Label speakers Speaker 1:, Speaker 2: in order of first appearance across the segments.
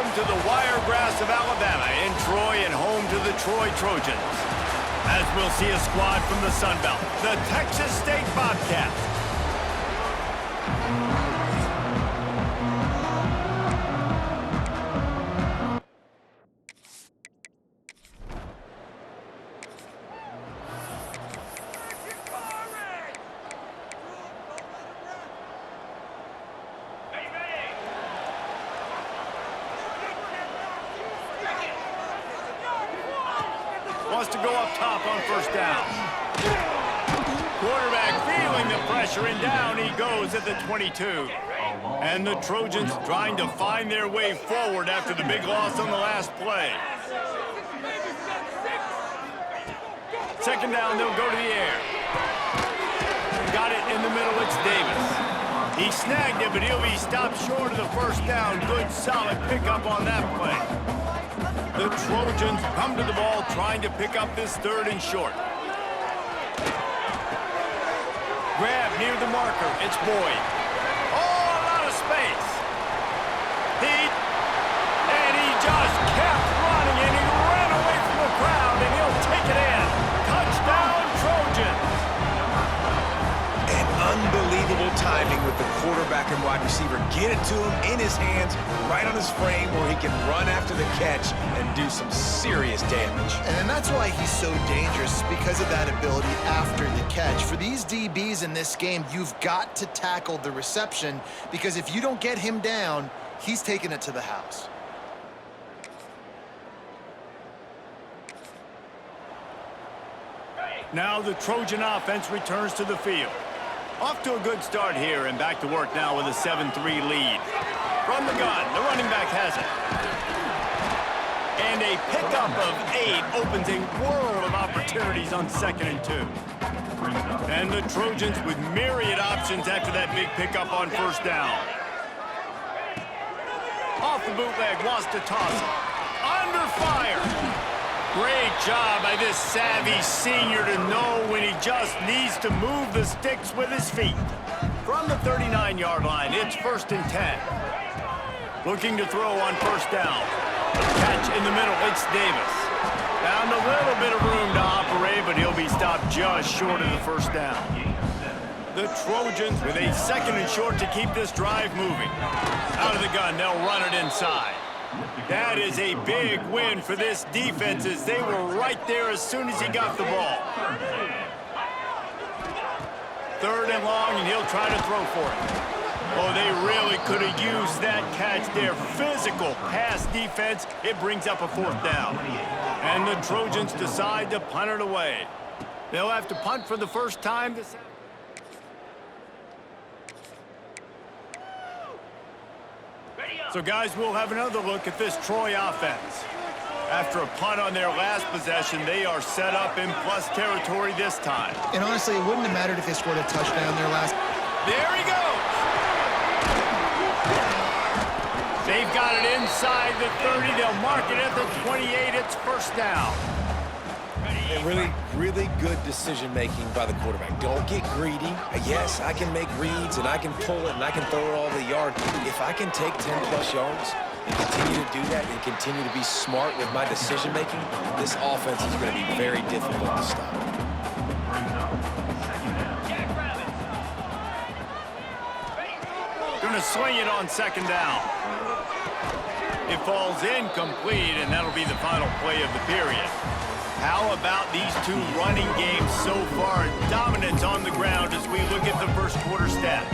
Speaker 1: Welcome to the Wiregrass of Alabama in Troy and home to the Troy Trojans. As we'll see a squad from the Sun Belt, the Texas State Bobcats. Wants to go up top on first down. Quarterback feeling the pressure, and down he goes at the 22. And the Trojans trying to find their way forward after the big loss on the last play. Second down, they'll go to the air. Got it in the middle, it's Davis. He snagged it, but he'll be stopped short of the first down. Good, solid pickup on that play. The Trojans come to the ball trying to pick up this third and short. Grab near the marker. It's Boyd. Oh, a lot of space. And he just kept running, and he ran away from the crowd, and he'll take it in. Touchdown, Trojans.
Speaker 2: And unbelievable timing with the quarterback and wide receiver. Get it to him in his hands, right on his frame, where he can run after the catch and do some serious damage.
Speaker 3: And that's why he's so dangerous, because of that ability after the catch. For these DBs in this game, you've got to tackle the reception, because if you don't get him down, he's taking it to the house.
Speaker 1: Now the Trojan offense returns to the field. Off to a good start here, and back to work now with a 7-3 lead. From the gun, the running back has it. And a pickup of 8 opens a world of opportunities on 2nd and 2. And the Trojans with myriad options after that big pickup on first down. Off the bootleg, wants to toss it. Under fire. Great job by this savvy senior to know when he just needs to move the sticks with his feet. From the 39-yard line, it's 1st and 10. Looking to throw on first down. Catch in the middle, it's Davis. Found a little bit of room to operate, but he'll be stopped just short of the first down. The Trojans with a 2nd and short to keep this drive moving. Out of the gun, they'll run it inside. That is a big win for this defense, as they were right there as soon as he got the ball. 3rd and long, and he'll try to throw for it. Oh, they really could have used that catch there. Physical pass defense. It brings up a 4th down. And the Trojans decide to punt it away. They'll have to punt for the first time this. So, guys, we'll have another look at this Troy offense. After a punt on their last possession, they are set up in plus territory this time.
Speaker 3: And honestly, it wouldn't have mattered if they scored a touchdown their last.
Speaker 1: There he goes. They've got it inside the 30. They'll mark it at the 28. It's first down.
Speaker 2: And really good decision-making by the quarterback. Don't get greedy. Yes, I can make reads, and I can pull it, and I can throw it all the yard. If I can take 10-plus yards and continue to do that and continue to be smart with my decision-making, this offense is going to be very difficult to stop.
Speaker 1: Going to swing it on 2nd down. It falls incomplete, and that'll be the final play of the period. How about these two running games so far? Dominance on the ground as we look at the first quarter stats.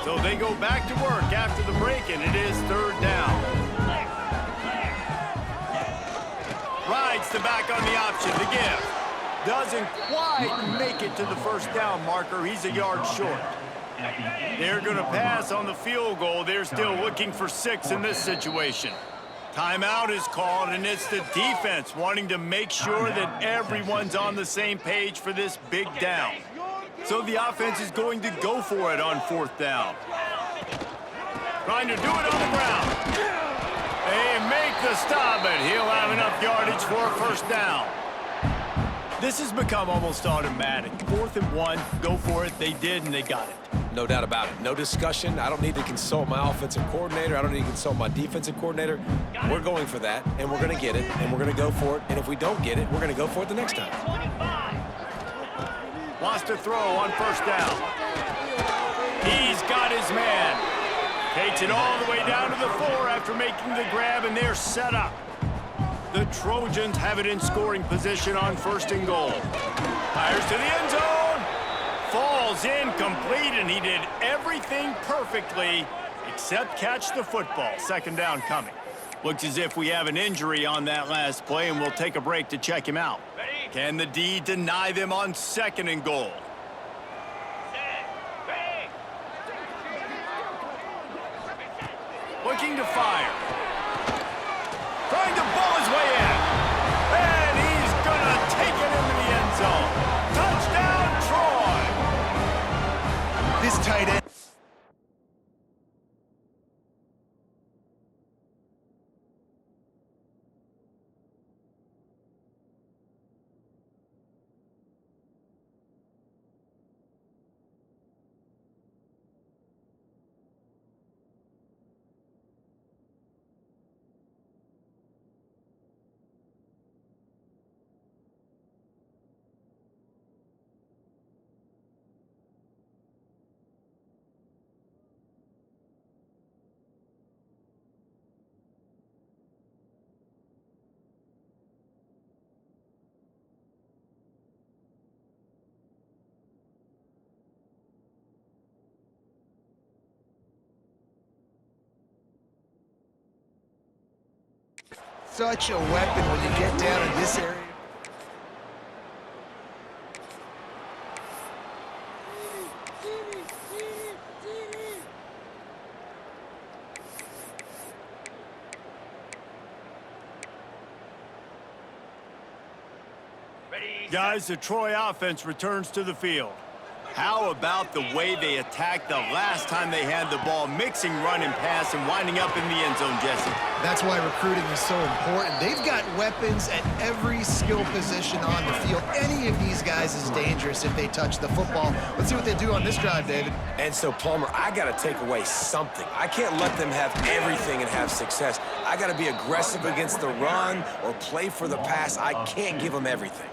Speaker 1: So they go back to work after the break, and it is 3rd down. Rides the back on the option, the give. Doesn't quite make it to the first down marker. He's a yard short. They're going to pass on the field goal. They're still looking for 6 in this situation. Timeout is called, and it's the defense wanting to make sure that everyone's on the same page for this big down. So the offense is going to go for it on 4th down. Trying to do it on the ground. They make the stop, but he'll have enough yardage for a first down. This has become almost automatic. 4th and 1, go for it. They did, and they got it.
Speaker 2: No doubt about it. No discussion. I don't need to consult my offensive coordinator. I don't need to consult my defensive coordinator. We're going for that, and we're going to get it, and we're going to go for it. And if we don't get it, we're going to go for it the next time.
Speaker 1: Wants to throw on first down. He's got his man. Takes it all the way down to the 4 after making the grab, and they're set up. The Trojans have it in scoring position on 1st and goal. Fires to the end zone. Falls incomplete, and he did everything perfectly except catch the football. 2nd down coming. Looks as if we have an injury on that last play, and we'll take a break to check him out. Can the D deny them on 2nd and goal? Looking to fire. Trying to ball his way in. And he's going to take it into the end zone. Touchdown, Troy!
Speaker 3: This tight end. Such a weapon when you get down in this area.
Speaker 1: Guys, the Troy offense returns to the field. How about the way they attacked the last time they had the ball, mixing run and pass and winding up in the end zone, Jesse?
Speaker 3: That's why recruiting is so important. They've got weapons at every skill position on the field. Any of these guys is dangerous if they touch the football. Let's see what they do on this drive, David.
Speaker 2: And so, Palmer, I got to take away something. I can't let them have everything and have success. I got to be aggressive against the run or play for the pass. I can't give them everything.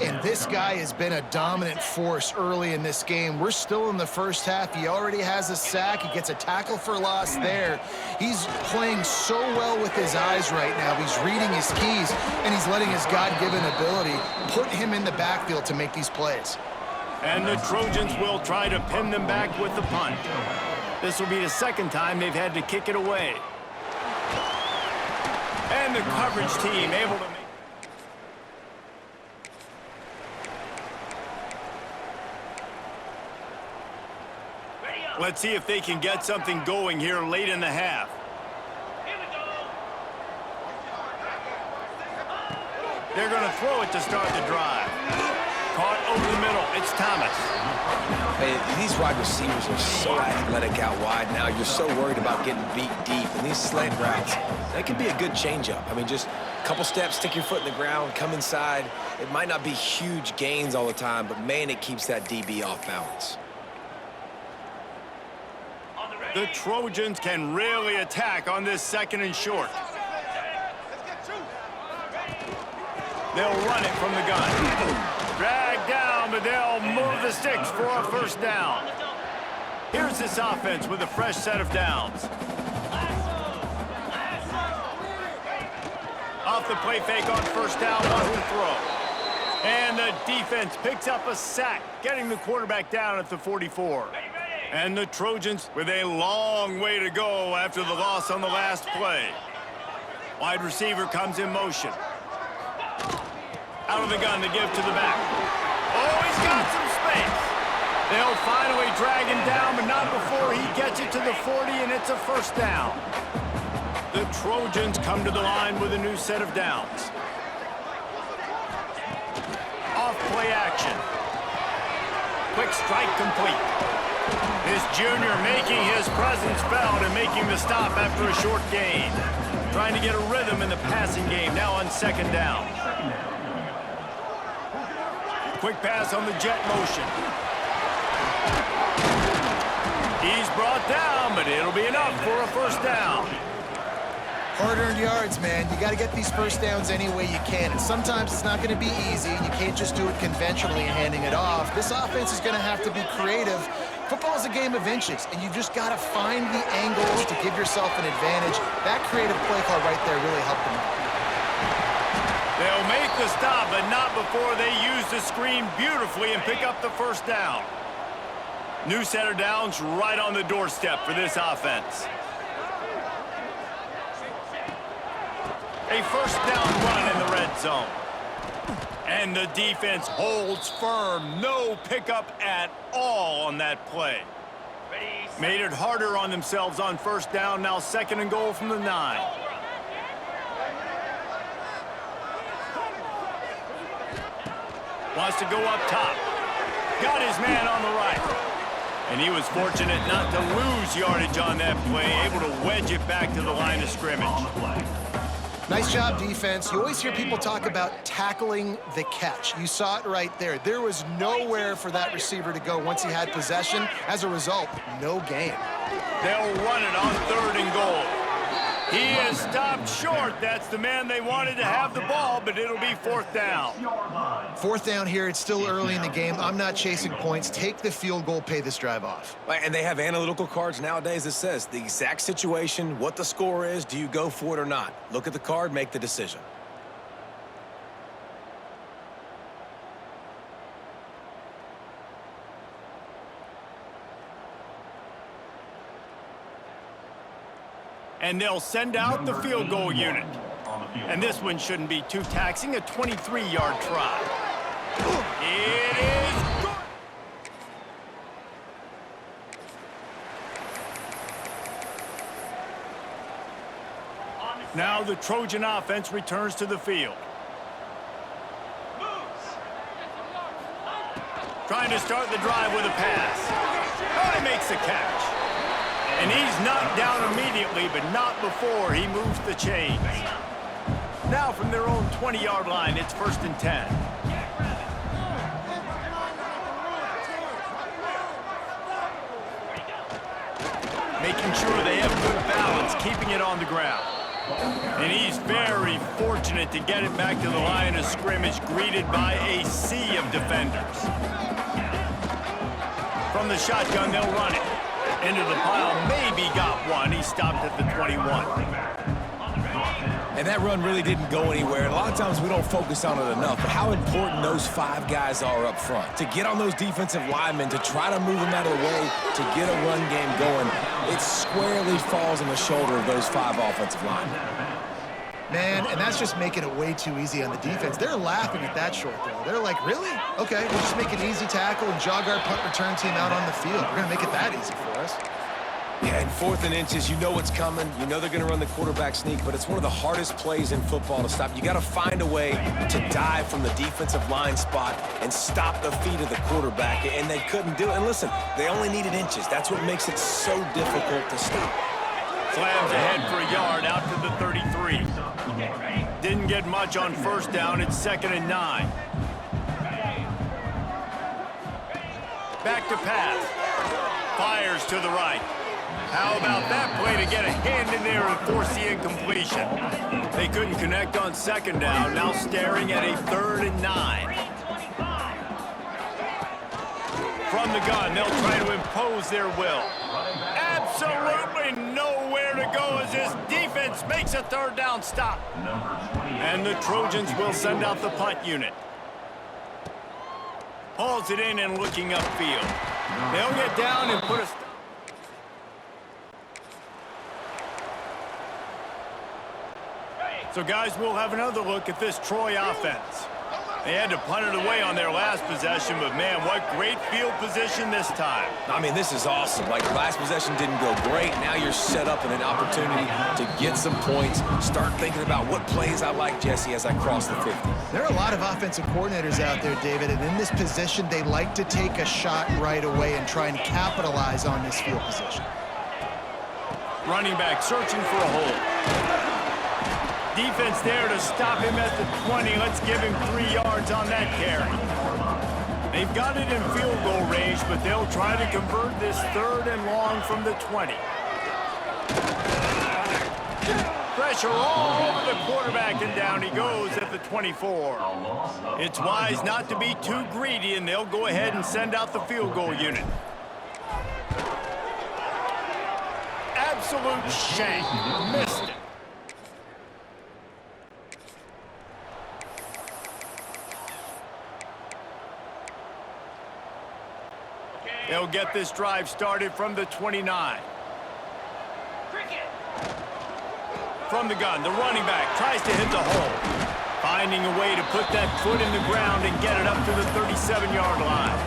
Speaker 3: And this guy has been a dominant force early in this game. We're still in the first half. He already has a sack. He gets a tackle for loss there. He's playing so well with his eyes right now. He's reading his keys, and he's letting his God-given ability put him in the backfield to make these plays.
Speaker 1: And the Trojans will try to pin them back with the punt. This will be the 2nd time they've had to kick it away. And the coverage team able to make... Let's see if they can get something going here late in the half. They're going to throw it to start the drive. Caught over the middle. It's Thomas.
Speaker 2: Hey, these wide receivers are so athletic out wide now. You're so worried about getting beat deep. And these slant routes, they can be a good changeup. I mean, just a couple steps, stick your foot in the ground, come inside. It might not be huge gains all the time, but, man, it keeps that DB off balance.
Speaker 1: The Trojans can really attack on this 2nd and short. They'll run it from the gun. Drag down, but they'll move the sticks for a 1st down. Here's this offense with a fresh set of downs. Off the play fake on 1st down, wants to throw. And the defense picks up a sack, getting the quarterback down at the 44. And the Trojans with a long way to go after the loss on the last play. Wide receiver comes in motion. Out of the gun to give to the back. Oh, he's got some space. They'll finally drag him down, but not before he gets it to the 40, and it's a 1st down. The Trojans come to the line with a new set of downs. Off play action. Quick strike complete. This junior making his presence felt and making the stop after a short gain. Trying to get a rhythm in the passing game now on 2nd down. Quick pass on the jet motion. He's brought down, but it'll be enough for a first down.
Speaker 3: Hard-earned yards, man. You got to get these first downs any way you can, and sometimes it's not going to be easy. You can't just do it conventionally and handing it off. This offense is going to have to be creative. Football is a game of inches, and you've just got to find the angles to give yourself an advantage. That creative play call right there really helped them out.
Speaker 1: They'll make the stop, but not before they use the screen beautifully and pick up the first down. New set of downs right on the doorstep for this offense. A first down run in the red zone. And the defense holds firm. No pickup at all on that play. Made it harder on themselves on first down. Now 2nd and goal from the 9. Wants to go up top. Got his man on the right. And he was fortunate not to lose yardage on that play. Able to wedge it back to the line of scrimmage.
Speaker 3: Nice job, defense. You always hear people talk about tackling the catch. You saw it right there. There was nowhere for that receiver to go once he had possession. As a result, no gain.
Speaker 1: They'll run it on 3rd and goal. He is stopped short. That's the man they wanted to have the ball, but it'll be 4th down.
Speaker 3: 4th down here. It's still early in the game. I'm not chasing points. Take the field goal, pay this drive off.
Speaker 2: And they have analytical cards nowadays that says the exact situation, what the score is, do you go for it or not? Look at the card, make the decision.
Speaker 1: And they'll send out the field goal unit. And this one shouldn't be too taxing, a 23-yard try. It is good. Now the Trojan offense returns to the field. Trying to start the drive with a pass. Oh, he makes the catch. And he's knocked down immediately, but not before he moves the chains. Now from their own 20-yard line, it's 1st and 10. Making sure they have good balance, keeping it on the ground. And he's very fortunate to get it back to the line of scrimmage, greeted by a sea of defenders. From the shotgun, they'll run it. Into the pile, maybe got one. He stopped at the 21.
Speaker 2: And that run really didn't go anywhere. A lot of times we don't focus on it enough, but how important those 5 guys are up front. To get on those defensive linemen, to try to move them out of the way, to get a run game going, it squarely falls on the shoulder of those 5 offensive linemen.
Speaker 3: Man, and that's just making it way too easy on the defense. They're laughing at that short throw. They're like, really? Okay, we'll just make an easy tackle and jog our punt return team out on the field. We're going to make it that easy for us.
Speaker 2: Yeah, in 4th and inches, you know what's coming. You know they're going to run the quarterback sneak, but it's one of the hardest plays in football to stop. You got to find a way to dive from the defensive line spot and stop the feet of the quarterback, and they couldn't do it. And listen, they only needed inches. That's what makes it so difficult to stop.
Speaker 1: Slams ahead for a yard out to the 33. Didn't get much on first down. It's 2nd and 9. Back to pass. Fires to the right. How about that play to get a hand in there and force the incompletion? They couldn't connect on 2nd down. Now staring at a 3rd and 9. From the gun, they'll try to impose their will. Absolutely nowhere to go as this defense makes a 3rd down stop. And the Trojans will send out the punt unit. Hauls it in and looking upfield. They'll get down and put a... So, guys, we'll have another look at this Troy offense. They had to punt it away on their last possession, but, man, what great field position this time.
Speaker 2: I mean, this is awesome. Like, the last possession didn't go great. Now you're set up in an opportunity to get some points. Start thinking about what plays I like, Jesse, as I cross the 50.
Speaker 3: There are a lot of offensive coordinators out there, David, and in this position, they like to take a shot right away and try and capitalize on this field position.
Speaker 1: Running back searching for a hole. Defense there to stop him at the 20. Let's give him 3 yards on that carry. They've got it in field goal range, but they'll try to convert this 3rd and long from the 20. Pressure all over the quarterback, and down he goes at the 24. It's wise not to be too greedy, and they'll go ahead and send out the field goal unit. Absolute shank. Missed it. They'll get this drive started from the 29. From the gun, the running back tries to hit the hole. Finding a way to put that foot in the ground and get it up to the 37-yard line.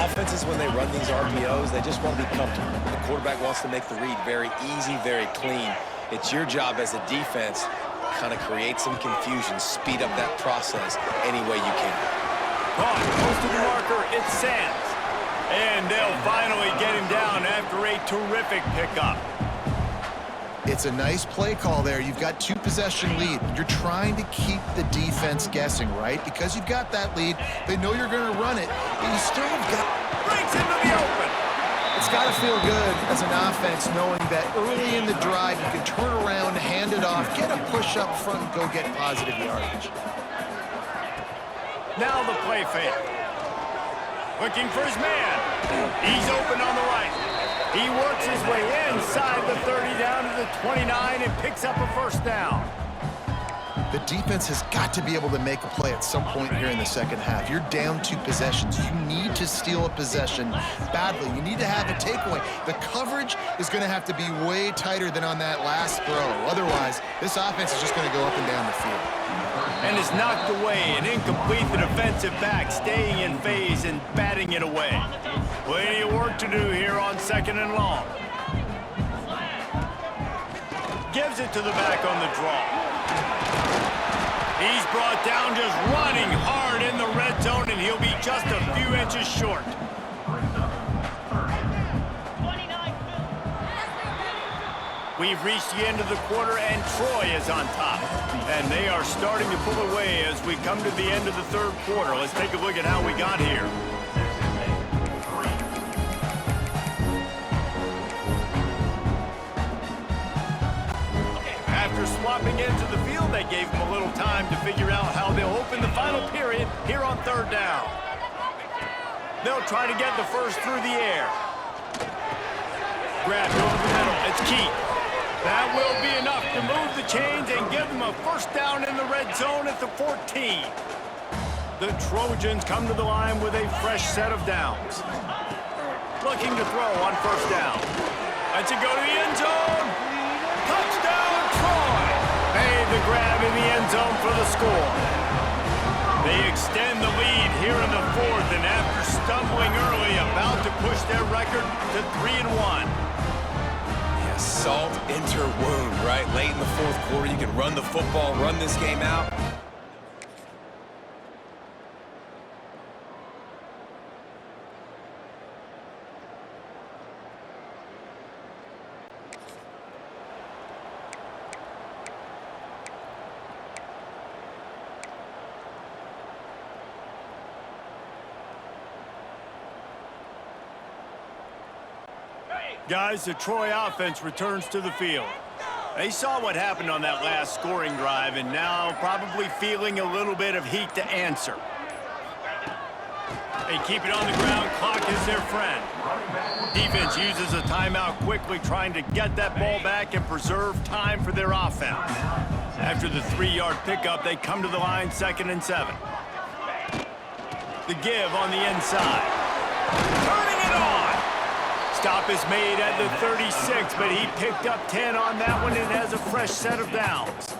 Speaker 2: Offenses, when they run these RPOs, they just want to be comfortable. The quarterback wants to make the read very easy, very clean. It's your job as a defense, kind of create some confusion, speed up that process any way you can.
Speaker 1: Caught close to the marker, it's Sands. And they'll finally get him down after a terrific pickup.
Speaker 3: It's a nice play call there. You've got 2-possession lead. You're trying to keep the defense guessing, right? Because you've got that lead, they know you're going to run it, but you still have got...
Speaker 1: Breaks into the open.
Speaker 3: It's got to feel good as an offense knowing that early in the drive you can turn around, hand it off, get a push up front, and go get positive yardage.
Speaker 1: Now the play fake. Looking for his man. He's open on the right. He works his way inside the 30 down to the 29 and picks up a 1st down.
Speaker 3: The defense has got to be able to make a play at some point here in the second half. You're down 2 possessions. You need to steal a possession badly. You need to have a takeaway. The coverage is going to have to be way tighter than on that last throw. Otherwise, this offense is just going to go up and down the field.
Speaker 1: And is knocked away and incomplete. The defensive back staying in phase and batting it away. Plenty of work to do here on 2nd and long. Gives it to the back on the draw. He's brought down just running hard in the red zone, and he'll be just a few inches short. We've reached the end of the quarter, and Troy is on top. And they are starting to pull away as we come to the end of the 3rd quarter. Let's take a look at how we got here. After swapping into the field, they gave him a little time to figure out how they'll open the final period here on 3rd down. They'll try to get the 1st through the air. Grabbed over the middle. It's Keith. That will be enough to move the chains and give them a 1st down in the red zone at the 14. The Trojans come to the line with a fresh set of downs. Looking to throw on 1st down. Lets it go to the end zone. Touchdown, Troy! Made the grab in the end zone for the score. They extend the lead here in the 4th, and after stumbling early, about to push their record to 3-1.
Speaker 2: Salt into wound, right? Late in the 4th quarter, you can run the football, run this game out.
Speaker 1: Guys, the Troy offense returns to the field. They saw what happened on that last scoring drive, and now probably feeling a little bit of heat to answer. They keep it on the ground. Clock is their friend. Defense uses a timeout quickly, trying to get that ball back and preserve time for their offense. After the 3-yard pickup, they come to the line 2nd and 7. The give on the inside. Turning it on. Stop is made at the 36, but he picked up 10 on that one and has a fresh set of downs.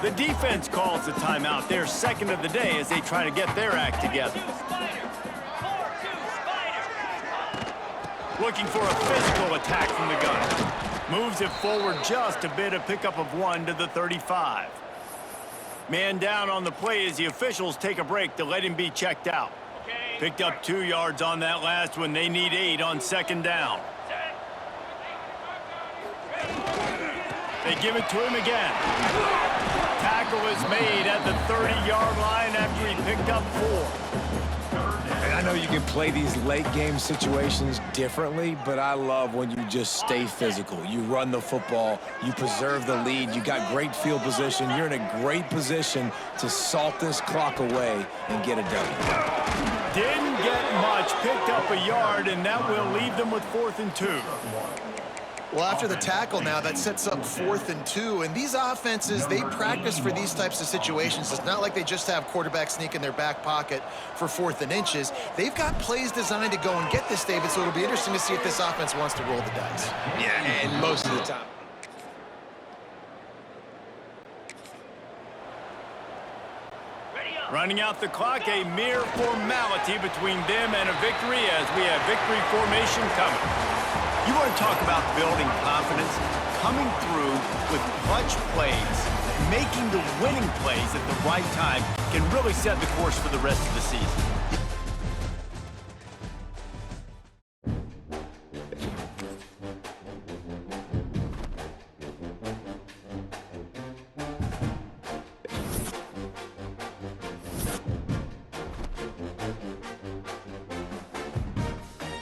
Speaker 1: The defense calls the timeout, their 2nd of the day, as they try to get their act together. Looking for a physical attack from the gun. Moves it forward just a bit, a pickup of 1 to the 35. Man down on the play as the officials take a break to let him be checked out. Picked up 2 yards on that last one. They need 8 on 2nd down. They give it to him again. Tackle is made at the 30-yard line after he picked up 4.
Speaker 2: I know you can play these late game situations differently, but I love when you just stay physical. You run the football, you preserve the lead, you got great field position, you're in a great position to salt this clock away and get a W.
Speaker 1: Didn't get much, picked up a yard, and that will leave them with 4th and 2.
Speaker 3: Well, after the tackle now, that sets up 4th and 2. And these offenses, they practice for these types of situations. It's not like they just have quarterback sneak in their back pocket for 4th and inches. They've got plays designed to go and get this, David, so it'll be interesting to see if this offense wants to roll the dice.
Speaker 2: Yeah, and most of the time.
Speaker 1: Running out the clock, a mere formality between them and a victory as we have victory formation coming. You want to talk about building confidence? Coming through with clutch plays, making the winning plays at the right time can really set the course for the rest of the season.